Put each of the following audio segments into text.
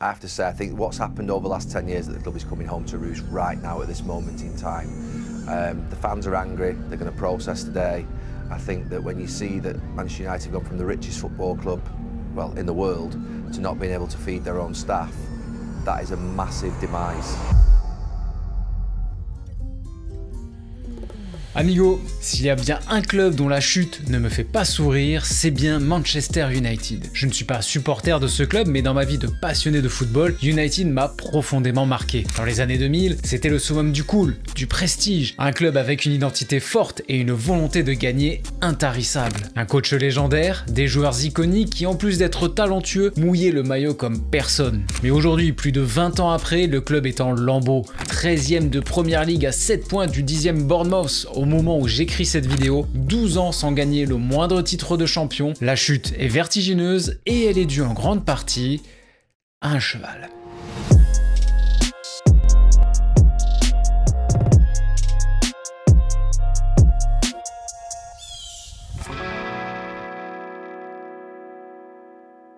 I have to say, I think what's happened over the last 10 years that the club is coming home to roost right now at this moment in time. The fans are angry, they're going to process today. I think that when you see that Manchester United have gone from the richest football club, well, in the world, to not being able to feed their own staff, that is a massive demise. Amigo, s'il y a bien un club dont la chute ne me fait pas sourire, c'est bien Manchester United. Je ne suis pas supporter de ce club, mais dans ma vie de passionné de football, United m'a profondément marqué. Dans les années 2000, c'était le summum du cool, du prestige, un club avec une identité forte et une volonté de gagner intarissable. Un coach légendaire, des joueurs iconiques qui en plus d'être talentueux, mouillaient le maillot comme personne. Mais aujourd'hui, plus de 20 ans après, le club est en lambeaux. 13e de Première Ligue à 7 points du 10e Bournemouth au moment où j'écris cette vidéo, 12 ans sans gagner le moindre titre de champion, la chute est vertigineuse et elle est due en grande partie à un cheval.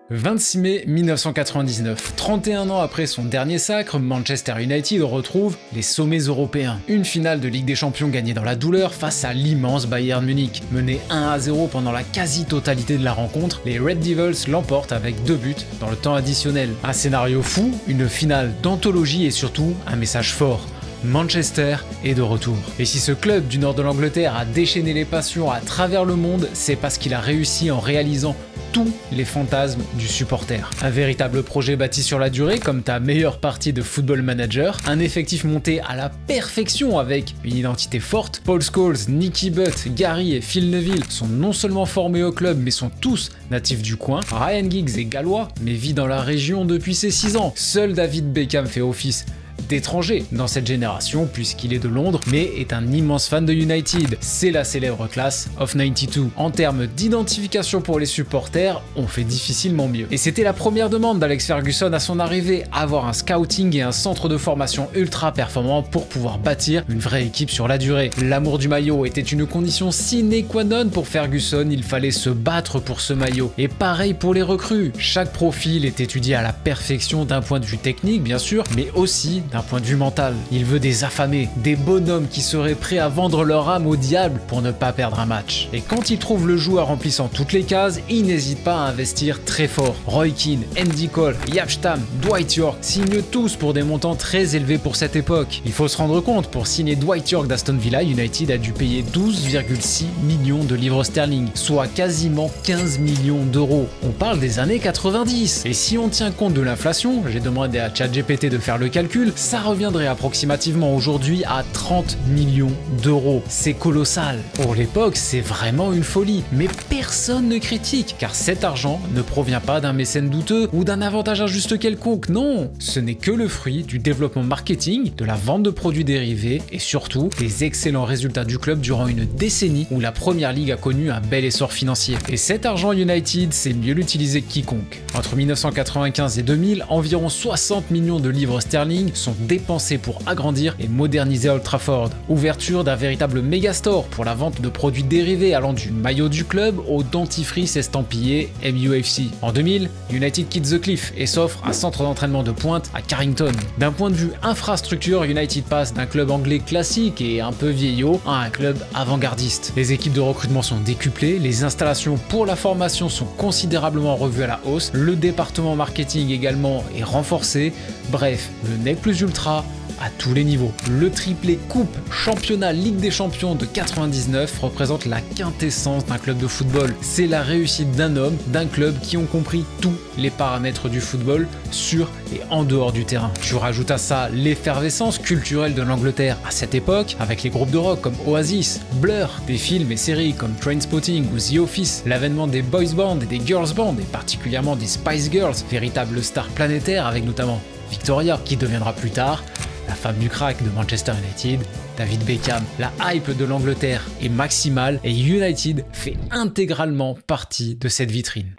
26 mai 1999, 31 ans après son dernier sacre, Manchester United retrouve les sommets européens. Une finale de Ligue des Champions gagnée dans la douleur face à l'immense Bayern Munich. Menés 1-0 pendant la quasi-totalité de la rencontre, les Red Devils l'emportent avec 2 buts dans le temps additionnel. Un scénario fou, une finale d'anthologie et surtout un message fort. Manchester est de retour. Et si ce club du nord de l'Angleterre a déchaîné les passions à travers le monde, c'est parce qu'il a réussi en réalisant tous les fantasmes du supporter. Un véritable projet bâti sur la durée, comme ta meilleure partie de Football Manager, un effectif monté à la perfection avec une identité forte. Paul Scholes, Nicky Butt, Gary et Phil Neville sont non seulement formés au club, mais sont tous natifs du coin. Ryan Giggs est gallois, mais vit dans la région depuis ses 6 ans. Seul David Beckham fait office d'étranger dans cette génération puisqu'il est de Londres mais est un immense fan de United. C'est la célèbre classe of 92. En termes d'identification pour les supporters, on fait difficilement mieux. Et c'était la première demande d'Alex Ferguson à son arrivée, avoir un scouting et un centre de formation ultra performant pour pouvoir bâtir une vraie équipe sur la durée. L'amour du maillot était une condition sine qua non pour Ferguson, il fallait se battre pour ce maillot. Et pareil pour les recrues, chaque profil est étudié à la perfection d'un point de vue technique bien sûr, mais aussi d'un point de vue mental. Il veut des affamés, des bonhommes qui seraient prêts à vendre leur âme au diable pour ne pas perdre un match. Et quand il trouve le joueur remplissant toutes les cases, il n'hésite pas à investir très fort. Roy Keane, Andy Cole, Jaap Stam, Dwight York signent tous pour des montants très élevés pour cette époque. Il faut se rendre compte, pour signer Dwight York d'Aston Villa, United a dû payer 12,6 millions de livres sterling, soit quasiment 15 millions d'euros. On parle des années 90. Et si on tient compte de l'inflation, j'ai demandé à ChatGPT de faire le calcul, ça reviendrait approximativement aujourd'hui à 30 millions d'euros. C'est colossal. Pour l'époque, c'est vraiment une folie. Mais personne ne critique, car cet argent ne provient pas d'un mécène douteux ou d'un avantage injuste quelconque, non. Ce n'est que le fruit du développement marketing, de la vente de produits dérivés et surtout des excellents résultats du club durant une décennie où la Première Ligue a connu un bel essor financier. Et cet argent United sait mieux l'utiliser que quiconque. Entre 1995 et 2000, environ 60 millions de livres sterling sont dépensés pour agrandir et moderniser Old Trafford. Ouverture d'un véritable megastore pour la vente de produits dérivés allant du maillot du club au dentifrice estampillé MUFC. En 2000, United quitte The Cliff et s'offre un centre d'entraînement de pointe à Carrington. D'un point de vue infrastructure, United passe d'un club anglais classique et un peu vieillot à un club avant-gardiste. Les équipes de recrutement sont décuplées, les installations pour la formation sont considérablement revues à la hausse, le département marketing également est renforcé, bref, le nec plus ultra à tous les niveaux. Le triplé coupe, championnat, Ligue des Champions de 99 représente la quintessence d'un club de football. C'est la réussite d'un homme, d'un club qui ont compris tous les paramètres du football sur et en dehors du terrain. Tu rajoutes à ça l'effervescence culturelle de l'Angleterre à cette époque, avec les groupes de rock comme Oasis, Blur, des films et séries comme Trainspotting ou The Office, l'avènement des boys bands et des girls bands, et particulièrement des Spice Girls, véritables stars planétaires avec notamment Victoria, qui deviendra plus tard la femme du crack de Manchester United, David Beckham. La hype de l'Angleterre est maximale et United fait intégralement partie de cette vitrine.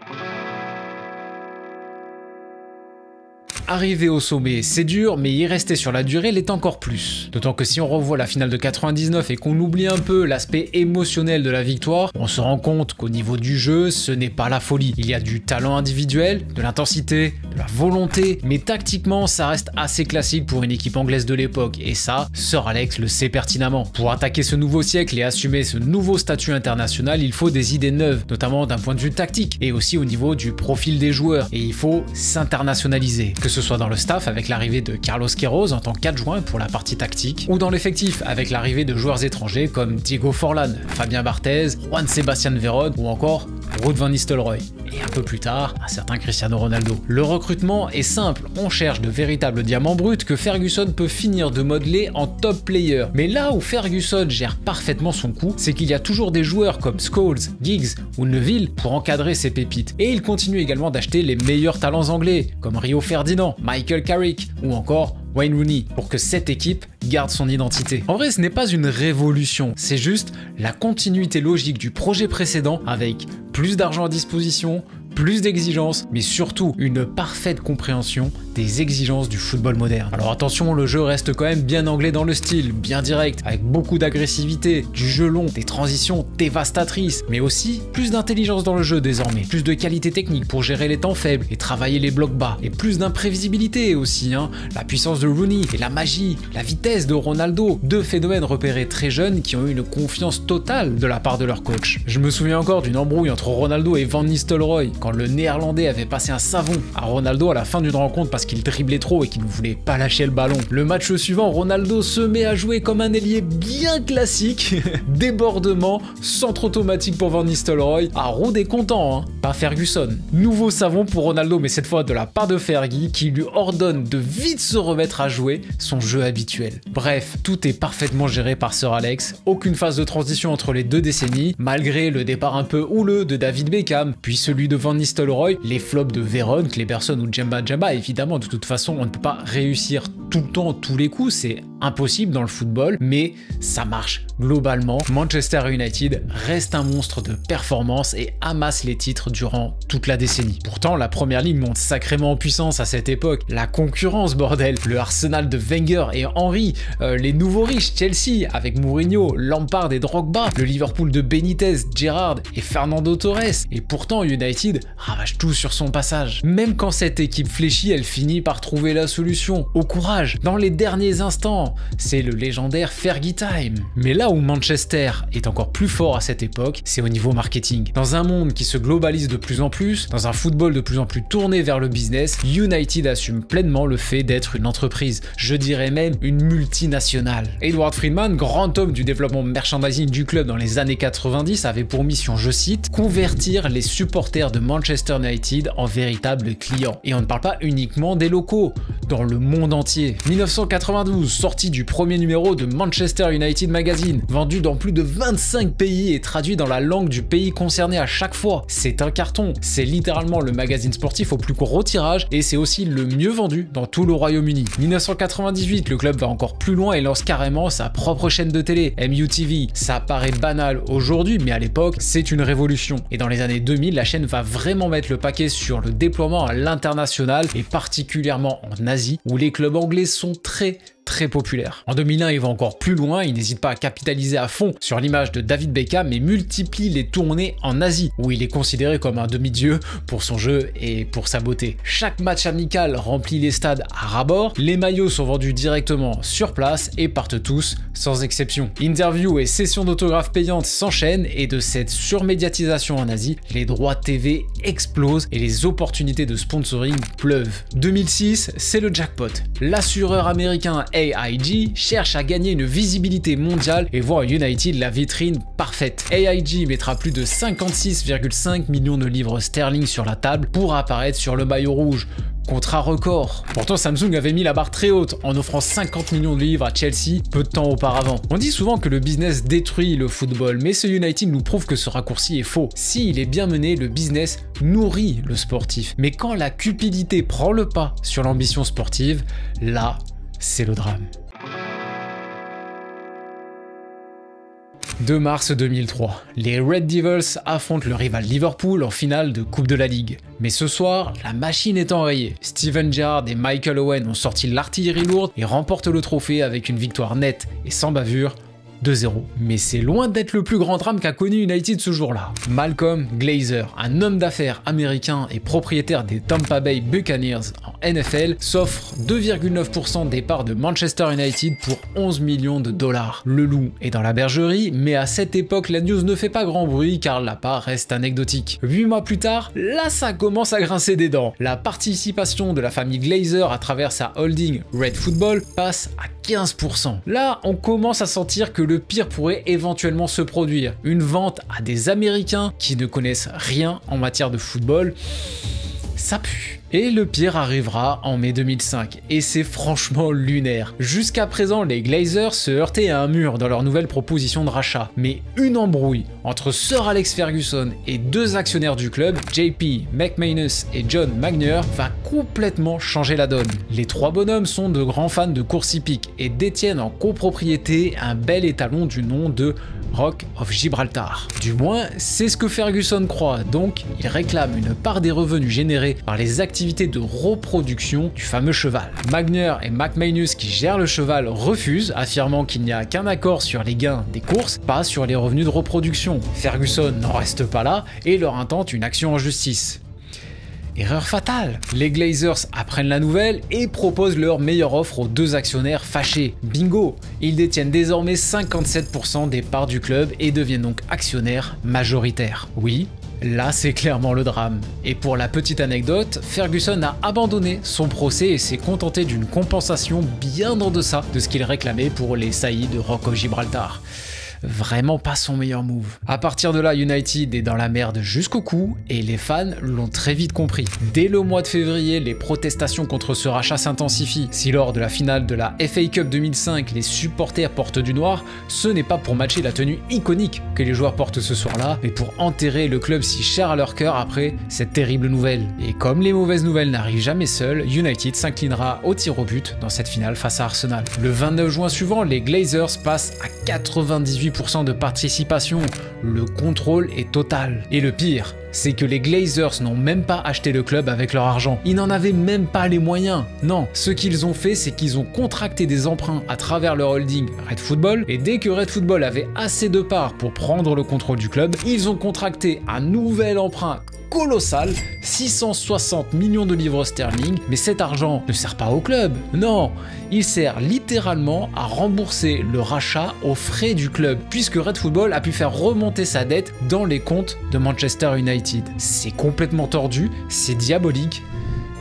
Arriver au sommet, c'est dur, mais y rester sur la durée l'est encore plus. D'autant que si on revoit la finale de 99 et qu'on oublie un peu l'aspect émotionnel de la victoire, on se rend compte qu'au niveau du jeu, ce n'est pas la folie. Il y a du talent individuel, de l'intensité, de la volonté, mais tactiquement, ça reste assez classique pour une équipe anglaise de l'époque, et ça, Sir Alex le sait pertinemment. Pour attaquer ce nouveau siècle et assumer ce nouveau statut international, il faut des idées neuves, notamment d'un point de vue tactique, et aussi au niveau du profil des joueurs, et il faut s'internationaliser, que ce soit dans le staff avec l'arrivée de Carlos Queiroz en tant qu'adjoint pour la partie tactique, ou dans l'effectif avec l'arrivée de joueurs étrangers comme Diego Forlán, Fabien Barthez, Juan Sebastián Veron ou encore Ruud van Nistelrooy, et un peu plus tard, un certain Cristiano Ronaldo. Le recrutement est simple, on cherche de véritables diamants bruts que Ferguson peut finir de modeler en top player. Mais là où Ferguson gère parfaitement son coup, c'est qu'il y a toujours des joueurs comme Scholes, Giggs ou Neville pour encadrer ces pépites. Et il continue également d'acheter les meilleurs talents anglais, comme Rio Ferdinand, Michael Carrick ou encore Wayne Rooney, pour que cette équipe garde son identité. En vrai, ce n'est pas une révolution, c'est juste la continuité logique du projet précédent avec plus d'argent à disposition, plus d'exigences, mais surtout une parfaite compréhension des exigences du football moderne. Alors attention, le jeu reste quand même bien anglais dans le style, bien direct, avec beaucoup d'agressivité, du jeu long, des transitions dévastatrices, mais aussi plus d'intelligence dans le jeu désormais, plus de qualité technique pour gérer les temps faibles et travailler les blocs bas, et plus d'imprévisibilité aussi, la puissance de Rooney et la magie, la vitesse de Ronaldo, deux phénomènes repérés très jeunes qui ont eu une confiance totale de la part de leur coach. Je me souviens encore d'une embrouille entre Ronaldo et Van Nistelrooy, quand le néerlandais avait passé un savon à Ronaldo à la fin d'une rencontre parce qu'il driblait trop et qu'il ne voulait pas lâcher le ballon. Le match suivant, Ronaldo se met à jouer comme un ailier bien classique, débordement, centre automatique pour Van Nistelrooy. Ah, Ruud est content, pas Ferguson. Nouveau savon pour Ronaldo, mais cette fois de la part de Fergie, qui lui ordonne de vite se remettre à jouer son jeu habituel. Bref, tout est parfaitement géré par Sir Alex, aucune phase de transition entre les deux décennies, malgré le départ un peu houleux de David Beckham, puis celui de Van Nistelrooy, les flops de Veron, Kleberson ou Djemba Djemba. Évidemment, de toute façon, on ne peut pas réussir tout le temps, tous les coups, c'est impossible dans le football, mais ça marche globalement. Manchester United reste un monstre de performance et amasse les titres durant toute la décennie. Pourtant, la première ligue monte sacrément en puissance à cette époque. La concurrence, bordel, le Arsenal de Wenger et Henry, les nouveaux riches, Chelsea avec Mourinho, Lampard et Drogba, le Liverpool de Benitez, Gerrard et Fernando Torres. Et pourtant, United ravage tout sur son passage. Même quand cette équipe fléchit, elle finit par trouver la solution. Au courage, dans les derniers instants, c'est le légendaire Fergie Time. Mais là où Manchester est encore plus fort à cette époque, c'est au niveau marketing. Dans un monde qui se globalise de plus en plus, dans un football de plus en plus tourné vers le business, United assume pleinement le fait d'être une entreprise, je dirais même une multinationale. Edward Friedman, grand homme du développement merchandising du club dans les années 90, avait pour mission, je cite, convertir les supporters de Manchester United en véritables clients. Et on ne parle pas uniquement des locaux, dans le monde entier. 1992, sortie du premier numéro de Manchester United Magazine, vendu dans plus de 25 pays et traduit dans la langue du pays concerné à chaque fois. C'est un carton, c'est littéralement le magazine sportif au plus gros tirage et c'est aussi le mieux vendu dans tout le Royaume-Uni. 1998, le club va encore plus loin et lance carrément sa propre chaîne de télé, MUTV. Ça paraît banal aujourd'hui, mais à l'époque, c'est une révolution. Et dans les années 2000, la chaîne va vraiment mettre le paquet sur le déploiement à l'international et particulièrement en Asie, où les clubs anglais sont très populaire. En 2001, il va encore plus loin, il n'hésite pas à capitaliser à fond sur l'image de David Beckham et multiplie les tournées en Asie, où il est considéré comme un demi-dieu pour son jeu et pour sa beauté. Chaque match amical remplit les stades à ras-bord, les maillots sont vendus directement sur place et partent tous, sans exception. Interviews et sessions d'autographes payantes s'enchaînent et de cette surmédiatisation en Asie, les droits TV explosent et les opportunités de sponsoring pleuvent. 2006, c'est le jackpot. L'assureur américain AIG cherche à gagner une visibilité mondiale et voit à United la vitrine parfaite. AIG mettra plus de 56,5 millions de livres sterling sur la table pour apparaître sur le maillot rouge. Contrat record. Pourtant, Samsung avait mis la barre très haute en offrant 50 millions de livres à Chelsea peu de temps auparavant. On dit souvent que le business détruit le football, mais ce United nous prouve que ce raccourci est faux. S'il est bien mené, le business nourrit le sportif. Mais quand la cupidité prend le pas sur l'ambition sportive, là, c'est le drame. 2 mars 2003, les Red Devils affrontent le rival Liverpool en finale de Coupe de la Ligue. Mais ce soir, la machine est enrayée. Steven Gerrard et Michael Owen ont sorti l'artillerie lourde et remportent le trophée avec une victoire nette et sans bavure, 2-0. Mais c'est loin d'être le plus grand drame qu'a connu United ce jour-là. Malcolm Glazer, un homme d'affaires américain et propriétaire des Tampa Bay Buccaneers en NFL, s'offre 2,9% des parts de Manchester United pour 11 millions de dollars. Le loup est dans la bergerie, mais à cette époque, la news ne fait pas grand bruit car la part reste anecdotique. 8 mois plus tard, là ça commence à grincer des dents. La participation de la famille Glazer à travers sa holding Red Football passe à 15%. Là, on commence à sentir que le pire pourrait éventuellement se produire. Une vente à des Américains qui ne connaissent rien en matière de football, ça pue. Et le pire arrivera en mai 2005, et c'est franchement lunaire. Jusqu'à présent, les Glazers se heurtaient à un mur dans leur nouvelle proposition de rachat, mais une embrouille entre Sir Alex Ferguson et 2 actionnaires du club, JP McManus et John Magnier, va complètement changer la donne. Les 3 bonhommes sont de grands fans de course hippique et détiennent en copropriété un bel étalon du nom de Rock of Gibraltar. Du moins, c'est ce que Ferguson croit, donc il réclame une part des revenus générés par les activités de reproduction du fameux cheval. Magnier et McManus qui gèrent le cheval refusent, affirmant qu'il n'y a qu'un accord sur les gains des courses, pas sur les revenus de reproduction. Ferguson n'en reste pas là et leur intente une action en justice. Erreur fatale. Les Glazers apprennent la nouvelle et proposent leur meilleure offre aux 2 actionnaires fâchés. Bingo! Ils détiennent désormais 57% des parts du club et deviennent donc actionnaires majoritaires. Oui, là c'est clairement le drame. Et pour la petite anecdote, Ferguson a abandonné son procès et s'est contenté d'une compensation bien en deçà de ce qu'il réclamait pour les saillies de Rock of Gibraltar. Vraiment pas son meilleur move. À partir de là, United est dans la merde jusqu'au cou et les fans l'ont très vite compris. Dès le mois de février, les protestations contre ce rachat s'intensifient. Si lors de la finale de la FA Cup 2005, les supporters portent du noir, ce n'est pas pour matcher la tenue iconique que les joueurs portent ce soir-là, mais pour enterrer le club si cher à leur cœur après cette terrible nouvelle. Et comme les mauvaises nouvelles n'arrivent jamais seules, United s'inclinera au tir au but dans cette finale face à Arsenal. Le 29 juin suivant, les Glazers passent à 98% de participation, le contrôle est total. Et le pire, c'est que les Glazers n'ont même pas acheté le club avec leur argent. Ils n'en avaient même pas les moyens. Non, ce qu'ils ont fait, c'est qu'ils ont contracté des emprunts à travers leur holding Red Football, et dès que Red Football avait assez de parts pour prendre le contrôle du club, ils ont contracté un nouvel emprunt colossal, 660 millions de livres sterling, mais cet argent ne sert pas au club, non, il sert littéralement à rembourser le rachat aux frais du club, puisque Red Football a pu faire remonter sa dette dans les comptes de Manchester United. C'est complètement tordu, c'est diabolique,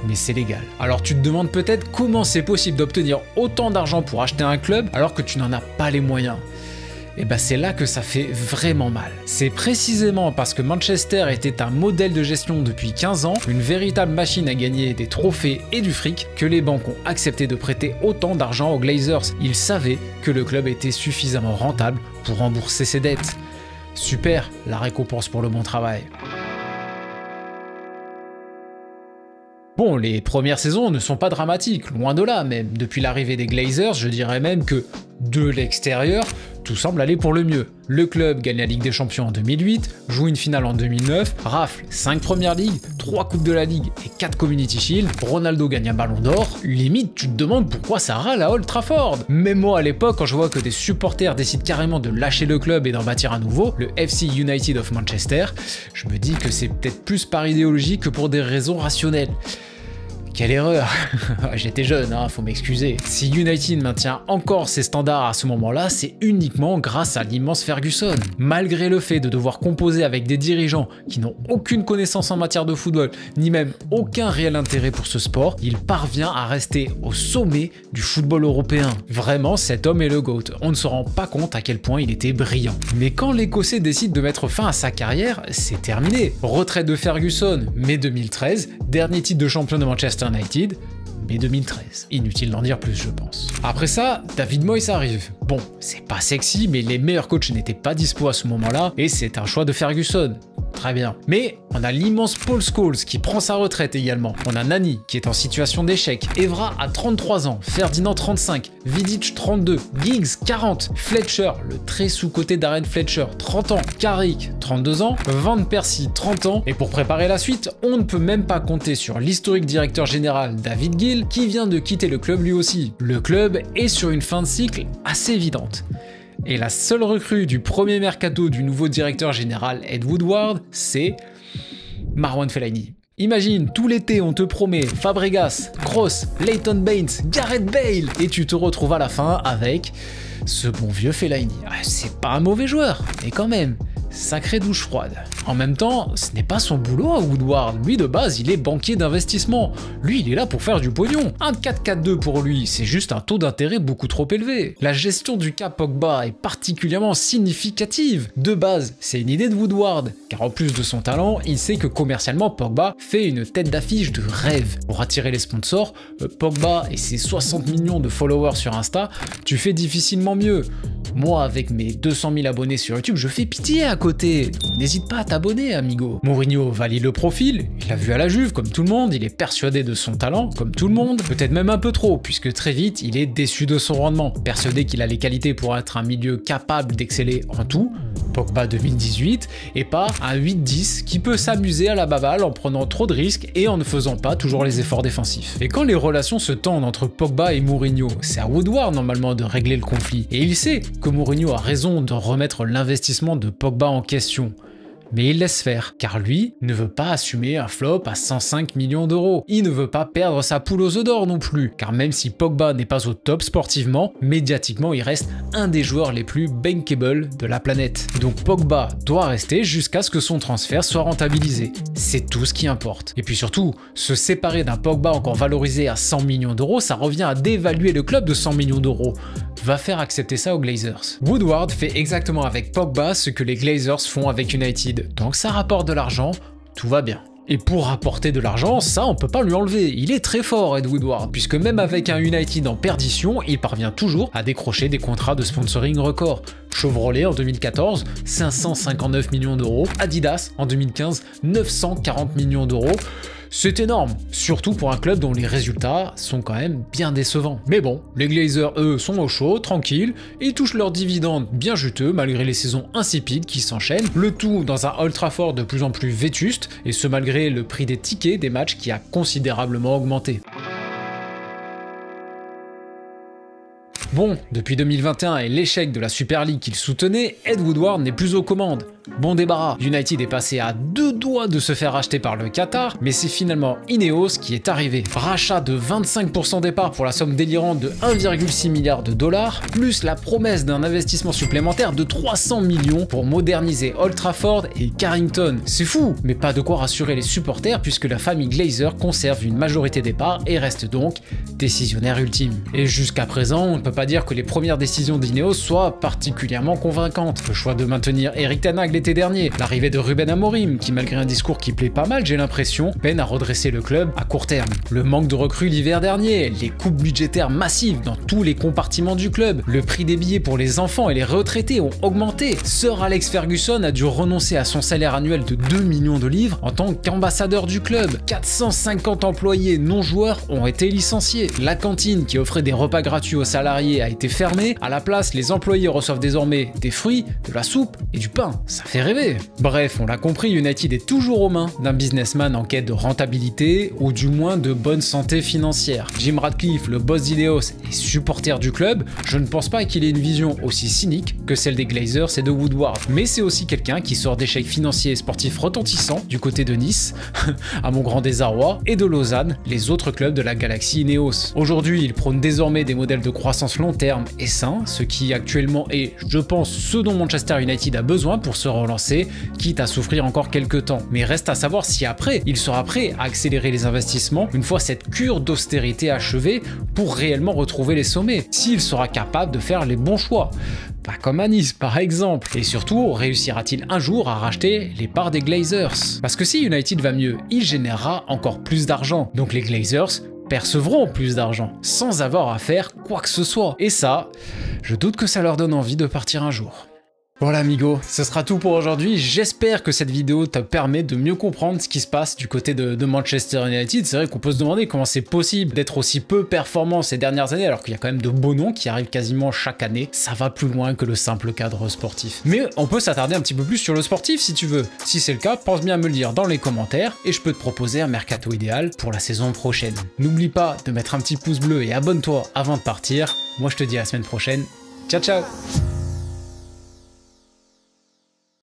mais c'est légal. Alors tu te demandes peut-être comment c'est possible d'obtenir autant d'argent pour acheter un club alors que tu n'en as pas les moyens. Et ben c'est là que ça fait vraiment mal. C'est précisément parce que Manchester était un modèle de gestion depuis 15 ans, une véritable machine à gagner des trophées et du fric, que les banques ont accepté de prêter autant d'argent aux Glazers. Ils savaient que le club était suffisamment rentable pour rembourser ses dettes. Super, la récompense pour le bon travail. Bon, les premières saisons ne sont pas dramatiques, loin de là même. Depuis l'arrivée des Glazers, je dirais même que, de l'extérieur, tout semble aller pour le mieux. Le club gagne la Ligue des Champions en 2008, joue une finale en 2009, rafle 5 premières ligues, 3 coupes de la Ligue et 4 Community Shield, Ronaldo gagne un ballon d'or, limite tu te demandes pourquoi ça râle à Old Trafford. Même moi à l'époque, quand je vois que des supporters décident carrément de lâcher le club et d'en bâtir un nouveau, le FC United of Manchester, je me dis que c'est peut-être plus par idéologie que pour des raisons rationnelles. Quelle erreur. J'étais jeune, hein, faut m'excuser. Si United maintient encore ses standards à ce moment-là, c'est uniquement grâce à l'immense Ferguson. Malgré le fait de devoir composer avec des dirigeants qui n'ont aucune connaissance en matière de football, ni même aucun réel intérêt pour ce sport, il parvient à rester au sommet du football européen. Vraiment, cet homme est le GOAT. On ne se rend pas compte à quel point il était brillant. Mais quand l'Écossais décide de mettre fin à sa carrière, c'est terminé. Retraite de Ferguson, mai 2013, dernier titre de champion de Manchester United, mai 2013. Inutile d'en dire plus, je pense. Après ça, David Moyes arrive. Bon, c'est pas sexy, mais les meilleurs coachs n'étaient pas dispo à ce moment-là, et c'est un choix de Ferguson. Très bien. Mais on a l'immense Paul Scholes qui prend sa retraite également. On a Nani qui est en situation d'échec. Evra à 33 ans. Ferdinand 35. Vidic 32. Giggs 40. Fletcher, le très sous-coté Darren Fletcher 30 ans. Carrick 32 ans. Van Persie 30 ans. Et pour préparer la suite, on ne peut même pas compter sur l'historique directeur général David Gill qui vient de quitter le club lui aussi. Le club est sur une fin de cycle assez évidente. Et la seule recrue du premier mercato du nouveau directeur général Ed Woodward, c'est Marwan Fellaini. Imagine, tout l'été on te promet Fabregas, Kroos, Leighton Baines, Gareth Bale, et tu te retrouves à la fin avec ce bon vieux Fellaini. C'est pas un mauvais joueur, mais quand même, sacrée douche froide. En même temps, ce n'est pas son boulot à Woodward. Lui, de base, il est banquier d'investissement. Lui, il est là pour faire du pognon. Un 4-4-2 pour lui, c'est juste un taux d'intérêt beaucoup trop élevé. La gestion du cas Pogba est particulièrement significative. De base, c'est une idée de Woodward, car en plus de son talent, il sait que commercialement, Pogba fait une tête d'affiche de rêve. Pour attirer les sponsors, Pogba et ses 60 millions de followers sur Insta, tu fais difficilement mieux. Moi, avec mes 200 000 abonnés sur YouTube, je fais pitié à côté. N'hésite pas à t'abonner, amigo. Mourinho valide le profil, il l'a vu à la Juve comme tout le monde, il est persuadé de son talent comme tout le monde, peut-être même un peu trop, puisque très vite, il est déçu de son rendement, persuadé qu'il a les qualités pour être un milieu capable d'exceller en tout, Pogba 2018, et pas un 8-10 qui peut s'amuser à la baballe en prenant trop de risques et en ne faisant pas toujours les efforts défensifs. Et quand les relations se tendent entre Pogba et Mourinho, c'est à Woodward normalement de régler le conflit, et il sait que Mourinho a raison de remettre l'investissement de Pogba en question. Mais il laisse faire, car lui ne veut pas assumer un flop à 105 millions d'euros. Il ne veut pas perdre sa poule aux œufs d'or non plus, car même si Pogba n'est pas au top sportivement, médiatiquement il reste un des joueurs les plus bankable de la planète. Donc Pogba doit rester jusqu'à ce que son transfert soit rentabilisé. C'est tout ce qui importe. Et puis surtout, se séparer d'un Pogba encore valorisé à 100 millions d'euros, ça revient à dévaluer le club de 100 millions d'euros. Va faire accepter ça aux Glazers. Woodward fait exactement avec Pogba ce que les Glazers font avec United. Tant que ça rapporte de l'argent, tout va bien. Et pour rapporter de l'argent, ça on peut pas lui enlever, il est très fort Ed Woodward, puisque même avec un United en perdition, il parvient toujours à décrocher des contrats de sponsoring record. Chevrolet en 2014, 559 millions d'euros, Adidas en 2015, 940 millions d'euros. C'est énorme, surtout pour un club dont les résultats sont quand même bien décevants. Mais bon, les Glazers, eux, sont au chaud, tranquilles, ils touchent leurs dividendes bien juteux malgré les saisons insipides qui s'enchaînent, le tout dans un Old Trafford de plus en plus vétuste, et ce malgré le prix des tickets des matchs qui a considérablement augmenté. Bon, depuis 2021 et l'échec de la Super League qu'il soutenait, Ed Woodward n'est plus aux commandes. Bon débarras, United est passé à 2 doigts de se faire racheter par le Qatar, mais c'est finalement Ineos qui est arrivé. Rachat de 25% des parts pour la somme délirante de 1,6 milliard de dollars, plus la promesse d'un investissement supplémentaire de 300 millions pour moderniser Old Trafford et Carrington. C'est fou, mais pas de quoi rassurer les supporters puisque la famille Glazer conserve une majorité des parts et reste donc décisionnaire ultime. Et jusqu'à présent, on ne peut pas dire que les premières décisions d'Ineos soient particulièrement convaincantes. Le choix de maintenir Erik ten Hag l'été dernier, l'arrivée de Ruben Amorim, qui malgré un discours qui plaît pas mal, j'ai l'impression, peine à redresser le club à court terme. Le manque de recrues l'hiver dernier, les coupes budgétaires massives dans tous les compartiments du club, le prix des billets pour les enfants et les retraités ont augmenté. Sir Alex Ferguson a dû renoncer à son salaire annuel de 2 millions de livres en tant qu'ambassadeur du club. 450 employés non-joueurs ont été licenciés. La cantine qui offrait des repas gratuits aux salariés a été fermée. À la place, les employés reçoivent désormais des fruits, de la soupe et du pain. Ça fait rêver. Bref, on l'a compris, United est toujours aux mains d'un businessman en quête de rentabilité ou du moins de bonne santé financière. Jim Ratcliffe, le boss d'Ineos et supporter du club, je ne pense pas qu'il ait une vision aussi cynique que celle des Glazers et de Woodward. Mais c'est aussi quelqu'un qui sort d'échecs financiers et sportifs retentissants du côté de Nice, à mon grand désarroi, et de Lausanne, les autres clubs de la galaxie Ineos. Aujourd'hui, il prône désormais des modèles de croissance long terme et sains, ce qui actuellement est, je pense, ce dont Manchester United a besoin pour se relancer, quitte à souffrir encore quelques temps. Mais reste à savoir si après, il sera prêt à accélérer les investissements une fois cette cure d'austérité achevée pour réellement retrouver les sommets, s'il sera capable de faire les bons choix. Pas comme à Nice par exemple. Et surtout, réussira-t-il un jour à racheter les parts des Glazers? Parce que si United va mieux, il générera encore plus d'argent. Donc les Glazers percevront plus d'argent, sans avoir à faire quoi que ce soit. Et ça, je doute que ça leur donne envie de partir un jour. Voilà amigo, ce sera tout pour aujourd'hui. J'espère que cette vidéo te permet de mieux comprendre ce qui se passe du côté de Manchester United. C'est vrai qu'on peut se demander comment c'est possible d'être aussi peu performant ces dernières années alors qu'il y a quand même de beaux noms qui arrivent quasiment chaque année. Ça va plus loin que le simple cadre sportif. Mais on peut s'attarder un petit peu plus sur le sportif si tu veux. Si c'est le cas, pense bien à me le dire dans les commentaires et je peux te proposer un mercato idéal pour la saison prochaine. N'oublie pas de mettre un petit pouce bleu et abonne-toi avant de partir. Moi je te dis à la semaine prochaine. Ciao ciao!